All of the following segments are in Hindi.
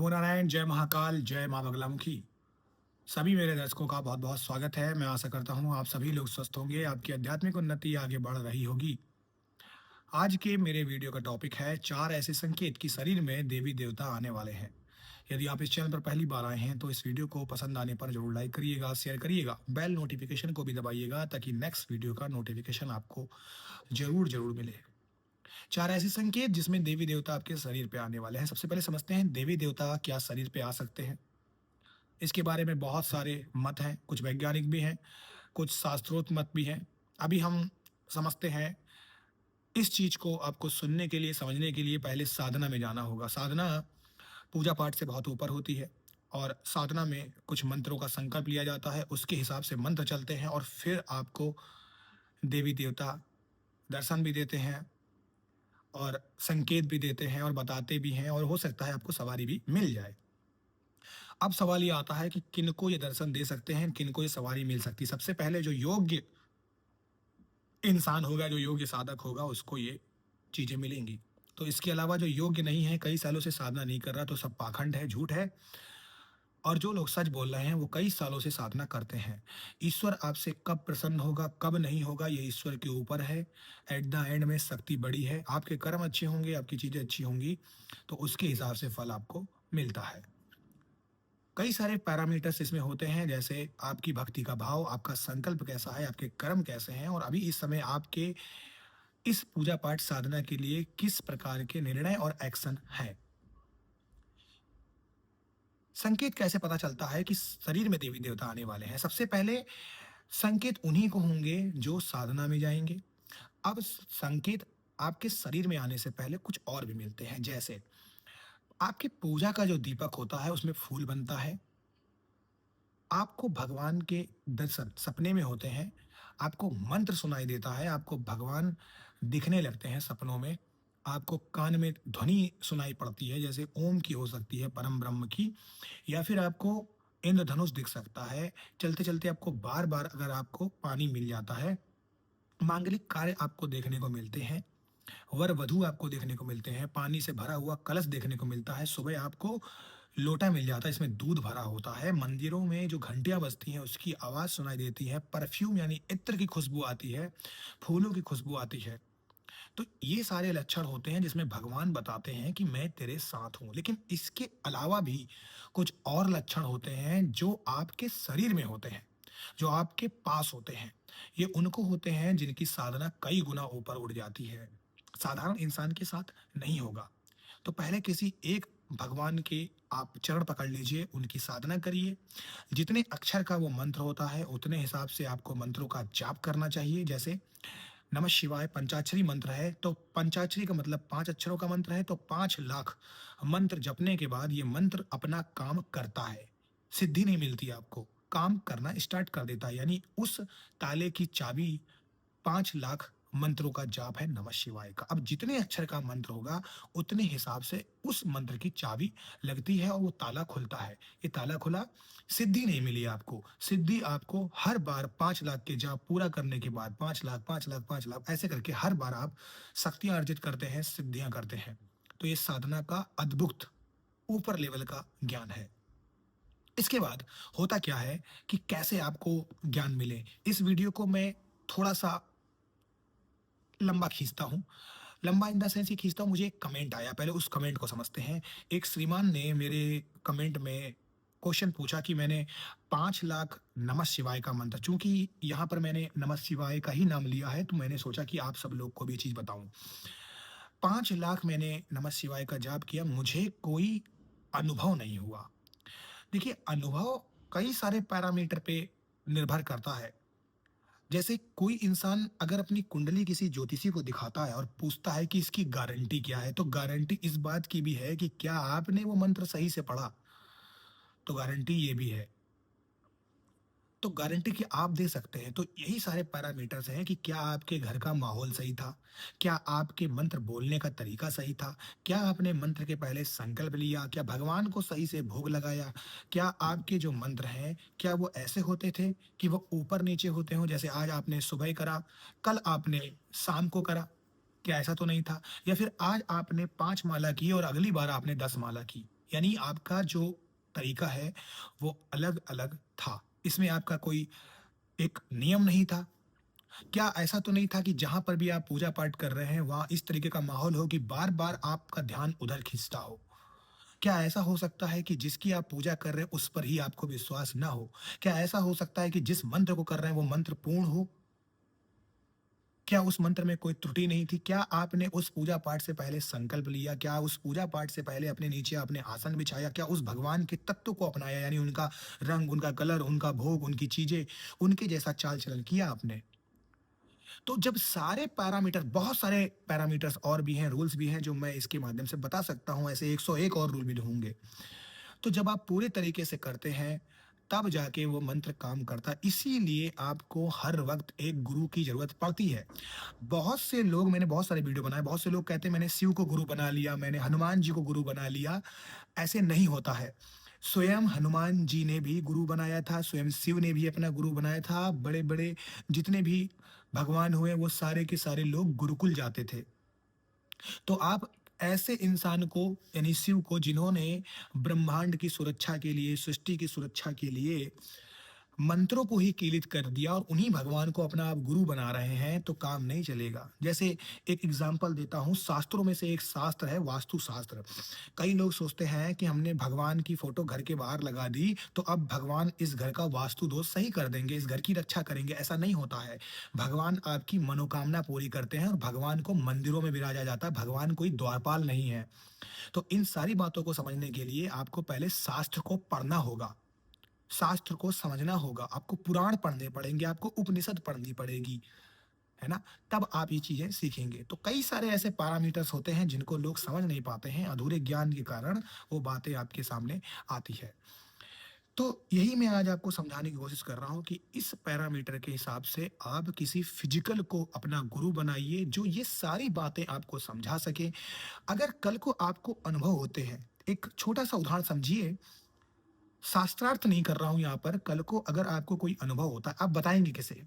नमो नारायण, जय महाकाल, जय माँ बगलामुखी। सभी मेरे दर्शकों का बहुत-बहुत स्वागत है। मैं आशा करता हूँ आप सभी लोग स्वस्थ होंगे, आपकी आध्यात्मिक उन्नति आगे बढ़ रही होगी। आज के मेरे वीडियो का टॉपिक है 4 ऐसे संकेत कि शरीर में देवी-देवता आने वाले हैं। यदि आप इस चैनल पर पहली बार आए हैं तो इस वीडियो को पसंद आने पर ज़रूर लाइक करिएगा, शेयर करिएगा, बेल नोटिफ़िकेशन को भी दबाइएगा ताकि नेक्स्ट वीडियो का नोटिफ़िकेशन आपको ज़रूर मिले। 4 ऐसे संकेत जिसमें देवी-देवता आपके शरीर पे आने वाले हैं। सबसे पहले समझते हैं देवी-देवता क्या शरीर पे आ सकते हैं? इसके बारे में बहुत सारे मत हैं, कुछ वैज्ञानिक भी हैं, कुछ शास्त्रोक्त मत भी हैं। अभी हम समझते हैं, इस चीज़ को आपको सुनने के लिए, समझने के लिए पहले साधना में जाना होगा। साधना पूजा-पाठ से बहुत ऊपर होती है और साधना में कुछ मंत्रों का संकल्प लिया जाता है, उसके हिसाब से मंत्र चलते हैं और फिर आपको देवी-देवता दर्शन भी देते हैं और संकेत भी देते हैं और बताते भी हैं और हो सकता है आपको सवारी भी मिल जाए। अब सवाल ये आता है कि किनको ये दर्शन दे सकते हैं, किनको ये सवारी मिल सकती है। सबसे पहले जो योग्य इंसान होगा, जो योग्य साधक होगा, उसको ये चीज़ें मिलेंगी। तो इसके अलावा जो योग्य नहीं है, कई सालों से साधना नहीं कर रहा, तो सब पाखंड है, झूठ है। और जो लोग सच बोल रहे हैं, वो कई सालों से साधना करते हैं। ईश्वर आपसे कब प्रसन्न होगा, कब नहीं होगा, ये ईश्वर के ऊपर है। एट द एंड में शक्ति बड़ी है। आपके कर्म अच्छे होंगे, आपकी चीज़ें अच्छी होंगी, तो उसके हिसाब से फल आपको मिलता है। कई सारे पैरामीटर्स इसमें होते हैं, जैसे आपकी भक्ति का भाव, आपका संकल्प कैसा है, आपके कर्म कैसे हैं और अभी इस समय आपके इस पूजा पाठ साधना के लिए किस प्रकार के निर्णय और एक्शन हैं। संकेत कैसे पता चलता है कि शरीर में देवी देवता आने वाले हैं? सबसे पहले संकेत उन्हीं को होंगे जो साधना में जाएंगे। अब संकेत आपके शरीर में आने से पहले कुछ और भी मिलते हैं, जैसे आपकी पूजा का जो दीपक होता है उसमें फूल बनता है। आपको भगवान के दर्शन सपने में होते हैं, आपको मंत्र सुनाई देता है, आपको भगवान दिखने लगते हैं सपनों में, आपको कान में ध्वनि सुनाई पड़ती है, जैसे ओम की हो सकती है, परम ब्रह्म की, या फिर आपको इंद्रधनुष दिख सकता है। चलते-चलते आपको बार-बार अगर आपको पानी मिल जाता है, मांगलिक कार्य आपको देखने को मिलते हैं, वर-वधू आपको देखने को मिलते हैं, पानी से भरा हुआ कलश देखने को मिलता है, सुबह आपको लोटा मिल जाता है, इसमें दूध भरा होता है, मंदिरों में जो घंटियाँ बजती हैं, उसकी आवाज़ सुनाई देती है, परफ्यूम यानी इत्र की खुशबू आती है, फूलों की खुशबू आती है। तो ये सारे लक्षण होते हैं जिसमें भगवान बताते हैं कि मैं तेरे साथ हूँ। लेकिन इसके अलावा भी कुछ और लक्षण होते हैं जो आपके शरीर में होते हैं, जो आपके पास होते हैं। ये उनको होते हैं जिनकी साधना कई गुना ऊपर उठ जाती है। साधारण इंसान के साथ नहीं होगा। तो पहले किसी एक भगवान के आप चरण पकड़ लीजिए, उनकी साधना करिए। जितने अक्षर का वो मंत्र होता है, उतने हिसाब से आपको मंत्रों का जाप करना चाहिए। जैसे नमः शिवाय पंचाक्षरी मंत्र है, तो पंचाक्षरी का मतलब 5 अक्षरों का मंत्र है, तो 5 लाख मंत्र जपने के बाद ये मंत्र अपना काम करता है। सिद्धि नहीं मिलती आपको, काम करना स्टार्ट कर देता है। यानी उस ताले की चाबी 5 लाख मंत्रों का जाप है नमः शिवाय का। अब जितने अक्षर का मंत्र होगा, उतने हिसाब से उस मंत्र की चाबी लगती है और वो ताला खुलता है। ये ताला खुला, सिद्धि नहीं मिली आपको। सिद्धि आपको हर बार 5 लाख के जाप पूरा करने के बाद 5 लाख, 5 लाख, 5 लाख ऐसे करके हर बार आप शक्तियाँ अर्जित करते हैं, सिद्धियाँ करते हैं। तो ये साधना का अद्भुत ऊपर लेवल का ज्ञान है। इसके बाद होता क्या है कि कैसे आपको ज्ञान मिले? इस वीडियो को मैं थोड़ा-सा लंबा खींचता हूँ। लंबा इन द सेंस ये खींचता हूँ, मुझे एक कमेंट आया, पहले उस कमेंट को समझते हैं। एक श्रीमान ने मेरे कमेंट में क्वेश्चन पूछा कि मैंने 5 लाख नमः शिवाय का मंत्र, चूँकि यहाँ पर मैंने नमः शिवाय का ही नाम लिया है, तो मैंने सोचा कि आप सब लोग को भी ये चीज़ बताऊँ। 5 लाख मैंने नमः शिवाय का जाप किया, मुझे कोई अनुभव नहीं हुआ। देखिए, अनुभव कई सारे पैरामीटर पे निर्भर करता है। जैसे कोई इंसान अगर अपनी कुंडली किसी ज्योतिषी को दिखाता है और पूछता है कि इसकी गारंटी क्या है, तो गारंटी इस बात की भी है कि क्या आपने वो मंत्र सही से पढ़ा? तो गारंटी ये भी है। तो गारंटी कि आप दे सकते हैं, तो यही सारे पैरामीटर्स हैं कि क्या आपके घर का माहौल सही था? क्या आपके मंत्र बोलने का तरीका सही था? क्या आपने मंत्र के पहले संकल्प लिया? क्या भगवान को सही से भोग लगाया? क्या आपके जो मंत्र हैं, क्या वो ऐसे होते थे कि वो ऊपर-नीचे होते हों? जैसे आज आपने सुबह करा, कल आपने शाम को करा, क्या ऐसा तो नहीं था? या फिर आज आपने 5 माला की और अगली बार आपने 10 माला की, यानी आपका जो तरीका है, वो अलग-अलग था। इसमें आपका कोई एक नियम नहीं था। क्या ऐसा तो नहीं था कि जहाँ पर भी आप पूजा-पाठ कर रहे हैं, वहाँ इस तरीके का माहौल हो कि बार-बार आपका ध्यान उधर खींचता हो? क्या ऐसा हो सकता है कि जिसकी आप पूजा कर रहे हैं, उस पर ही आपको विश्वास ना हो? क्या ऐसा हो सकता है कि जिस मंत्र को कर रहे हैं, वो मंत्र पूर्ण हो? क्या उस मंत्र में कोई त्रुटि नहीं थी? क्या आपने उस पूजा-पाठ से पहले संकल्प लिया? क्या उस पूजा-पाठ से पहले अपने नीचे आपने आसन बिछाया? क्या उस भगवान के तत्व को अपनाया, यानी उनका रंग, उनका कलर, उनका भोग, उनकी चीज़ें, उनके जैसा चाल-चलन किया आपने? तो जब सारे पैरामीटर, बहुत सारे पैरामीटर्स और भी हैं, रूल्स भी हैं जो मैं इसके माध्यम से बता सकता हूँ, ऐसे 101 और रूल भी होंगे। तो जब आप पूरे तरीके से करते हैं, तब जाके वो मंत्र काम करता है। इसीलिए आपको हर वक़्त एक गुरु की ज़रूरत पड़ती है। बहुत से लोग, मैंने बहुत सारे वीडियो बनाए, बहुत से लोग कहते हैं मैंने शिव को गुरु बना लिया, मैंने हनुमान जी को गुरु बना लिया। ऐसे नहीं होता है। स्वयं हनुमान जी ने भी गुरु बनाया था, स्वयं शिव ने भी अपना गुरु बनाया था। बड़े-बड़े जितने भी भगवान हुए, वो सारे के सारे लोग गुरुकुल जाते थे। तो आप ऐसे इंसान को, यानी शिव को, जिन्होंने ब्रह्मांड की सुरक्षा के लिए, सृष्टि की सुरक्षा के लिए मंत्रों को ही कीलित कर दिया और उन्हीं भगवान को अपना आप गुरु बना रहे हैं, तो काम नहीं चलेगा। जैसे एक एग्जांपल देता हूँ, शास्त्रों में से एक शास्त्र है वास्तु शास्त्र। कई लोग सोचते हैं कि हमने भगवान की फोटो घर के बाहर लगा दी, तो अब भगवान इस घर का वास्तु दोष सही कर देंगे, इस घर की रक्षा करेंगे। ऐसा नहीं होता है। भगवान आपकी मनोकामना पूरी करते हैं और भगवान को मंदिरों में विराजा जाता है। भगवान कोई द्वारपाल नहीं है। तो इन सारी बातों को समझने के लिए आपको पहले शास्त्र को पढ़ना होगा। शास्त्र को समझना होगा, आपको पुराण पढ़ने पड़ेंगे, आपको उपनिषद पढ़नी पड़ेगी, है ना? तब आप ये चीज़ें सीखेंगे। तो कई सारे ऐसे पैरामीटर्स होते हैं जिनको लोग समझ नहीं पाते हैं, अधूरे ज्ञान के कारण वो बातें आपके सामने आती है। तो यही मैं आज आपको समझाने की कोशिश कर रहा हूँ कि इस पैरामीटर के हिसाब से आप किसी फिजिकल को अपना गुरु बनाइए, जो ये सारी बातें आपको समझा सके। अगर कल को आपको अनुभव होते हैं, एक छोटा-सा उदाहरण समझिए, शास्त्रार्थ नहीं कर रहा हूँ यहाँ पर, कल को अगर आपको कोई अनुभव होता है, आप बताएँगे किसे?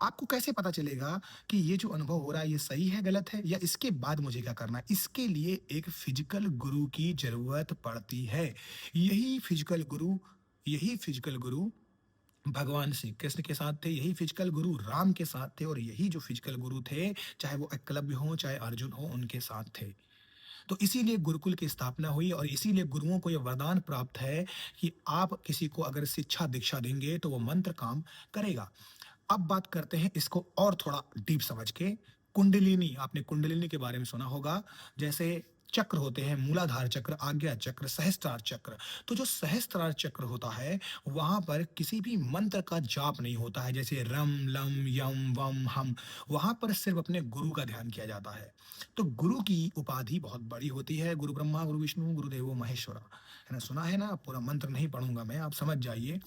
आपको कैसे पता चलेगा कि ये जो अनुभव हो रहा है, ये सही है, गलत है, या इसके बाद मुझे क्या करना है? इसके लिए एक फिजिकल गुरु की ज़रूरत पड़ती है। यही फिजिकल गुरु यही फिजिकल गुरु भगवान श्री कृष्ण के साथ थे, यही फिजिकल गुरु राम के साथ थे, और यही जो फिजिकल गुरु थे, चाहे वो एकलव्य हों, चाहे अर्जुन हों, उनके साथ थे। तो इसीलिए गुरुकुल की स्थापना हुई और इसीलिए गुरुओं को ये वरदान प्राप्त है कि आप किसी को अगर शिक्षा दीक्षा देंगे, तो वो मंत्र काम करेगा। अब बात करते हैं इसको और थोड़ा डीप समझ के, कुंडलिनी। आपने कुंडलिनी के बारे में सुना होगा। जैसे चक्र होते हैं, मूलाधार चक्र, आज्ञा चक्र, सहस्त्रार चक्र। तो जो सहस्त्रार चक्र होता है, वहां पर किसी भी मंत्र का जाप नहीं होता है, जैसे रम लम यम वम हम। वहां पर सिर्फ अपने गुरु का ध्यान किया जाता है। तो गुरु की उपाधि बहुत बड़ी होती है, गुरु ब्रह्मा गुरु विष्णु गुरुदेवो महेश्वरा, है ना? सुना है ना? पूरा मंत्र नहीं पढ़ूंगा मैं, आप समझ जाइए।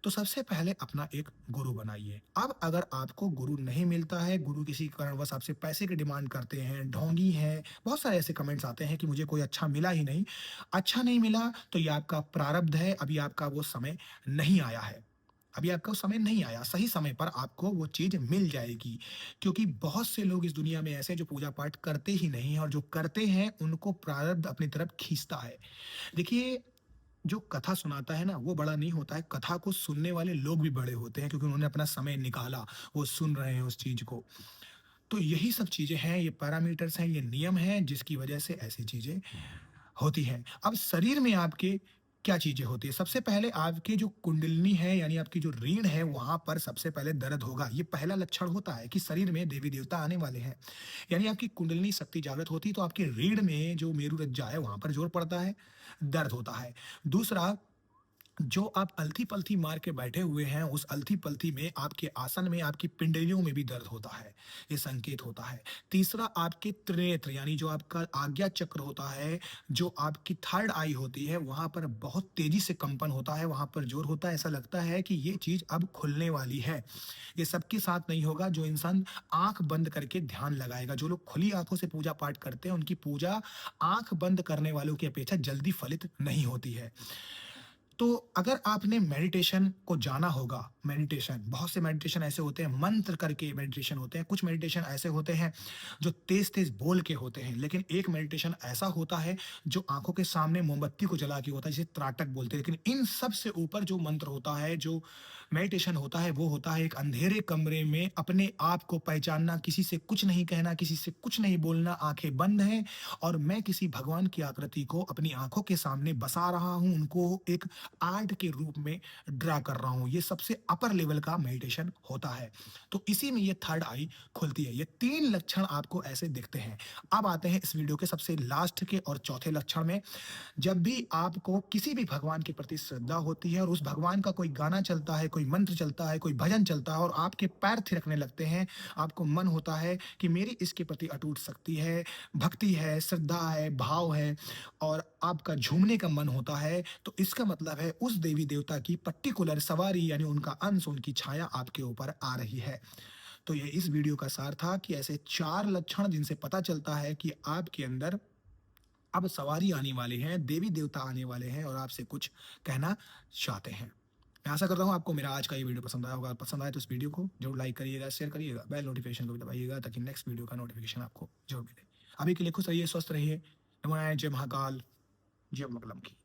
तो सबसे पहले अपना एक गुरु बनाइए। अब अगर आपको गुरु नहीं मिलता है, गुरु किसी कारणवश आपसे पैसे की डिमांड करते हैं, ढोंगी हैं, बहुत सारे ऐसे कमेंट्स आते हैं कि मुझे कोई अच्छा मिला ही नहीं। अच्छा नहीं मिला तो ये आपका प्रारब्ध है, अभी आपका वो समय नहीं आया है। अभी आपका वो समय नहीं आया, सही समय पर आपको वो चीज़ मिल जाएगी। क्योंकि बहुत से लोग इस दुनिया में ऐसे हैं जो पूजा-पाठ करते ही नहीं हैं, और जो करते हैं उनको प्रारब्ध अपनी तरफ खींचता है। देखिए, जो कथा सुनाता है ना, वो बड़ा नहीं होता है, कथा को सुनने वाले लोग भी बड़े होते हैं, क्योंकि उन्होंने अपना समय निकाला, वो सुन रहे हैं उस चीज़ को। तो यही सब चीज़ें हैं, ये पैरामीटर्स हैं, ये नियम हैं, जिसकी वजह से ऐसी चीज़ें होती हैं। अब शरीर में आपके क्या चीज़ें होती हैं? सबसे पहले आपकी जो कुंडलिनी है, यानी आपकी जो रीढ़ है, वहाँ पर सबसे पहले दर्द होगा। ये पहला लक्षण होता है कि शरीर में देवी-देवता आने वाले हैं। यानी आपकी कुंडलिनी शक्ति जागृत होती है, तो आपकी रीढ़ में जो मेरुरज्जा है, वहाँ पर ज़ोर पड़ता है, दर्द होता है। दूसरा, जो आप अलथी-पलथी मार के बैठे हुए हैं, उस अलथी-पलथी में, आपके आसन में, आपकी पिंडलियों में भी दर्द होता है, ये संकेत होता है। तीसरा, आपके त्रिनेत्र, यानी जो आपका आज्ञा चक्र होता है, जो आपकी थर्ड आई होती है, वहाँ पर बहुत तेज़ी से कंपन होता है, वहाँ पर ज़ोर होता है, ऐसा लगता है कि ये चीज़ अब खुलने वाली है। ये सबके साथ नहीं होगा, जो इंसान आँख बंद करके ध्यान लगाएगा। जो लोग खुली आँखों से पूजा-पाठ करते हैं, उनकी पूजा आँख बंद करने वालों की अपेक्षा जल्दी फलित नहीं होती है। तो अगर आपने मेडिटेशन को जाना होगा, मेडिटेशन, बहुत से मेडिटेशन ऐसे होते हैं, मंत्र करके मेडिटेशन होते हैं, कुछ मेडिटेशन ऐसे होते हैं जो तेज-तेज बोल के होते हैं, लेकिन एक मेडिटेशन ऐसा होता है जो आँखों के सामने मोमबत्ती को जला के होता है, जिसे त्राटक बोलते हैं। लेकिन इन सब से ऊपर जो मंत्र होता है, जो मेडिटेशन होता है, वो होता है एक अंधेरे कमरे में अपने आप को पहचानना, किसी से कुछ नहीं कहना, किसी से कुछ नहीं बोलना, आँखें बंद हैं और मैं किसी भगवान की आकृति को अपनी आँखों के सामने बसा रहा हूँ, उनको एक आर्ट के रूप में ड्रा कर रहा हूँ। ये सबसे अपर लेवल का मेडिटेशन होता है। तो इसी में ये थर्ड आई खुलती है। ये 3 लक्षण आपको ऐसे दिखते हैं। अब आते हैं इस वीडियो के सबसे लास्ट के और चौथे लक्षण में। जब भी आपको किसी भी भगवान के प्रति श्रद्धा होती है और उस भगवान का कोई गाना चलता है, कोई मंत्र चलता है, कोई भजन चलता है और आपके पैर थिरकने लगते हैं, आपको मन होता है कि मेरी इसके प्रति अटूट शक्ति है, भक्ति है, श्रद्धा है, भाव है और आपका झूमने का मन होता है, तो इसका मतलब है उस देवी-देवता की पर्टिकुलर सवारी यानी उनका अंश, उनकी छाया आपके ऊपर आ रही है। तो ये इस वीडियो का सार था कि ऐसे 4 लक्षण जिनसे पता चलता है कि आपके अंदर अब सवारी आने वाले हैं, देवी-देवता आने वाले हैं और आपसे कुछ कहना चाहते हैं। मैं आशा करता हूँ आपको मेरा आज का ये वीडियो पसंद आया होगा। पसंद आए तो इस वीडियो को ज़रूर लाइक करिएगा, शेयर करिएगा, बेल नोटिफ़िकेशन को भी दबाइएगा ताकि नेक्स्ट वीडियो का नोटिफ़िकेशन आपको ज़रूर मिले। अभी के लिए खुश रहिए, स्वस्थ रहिए। नमो नारायण, जय महाकाल, जय मंगलम की।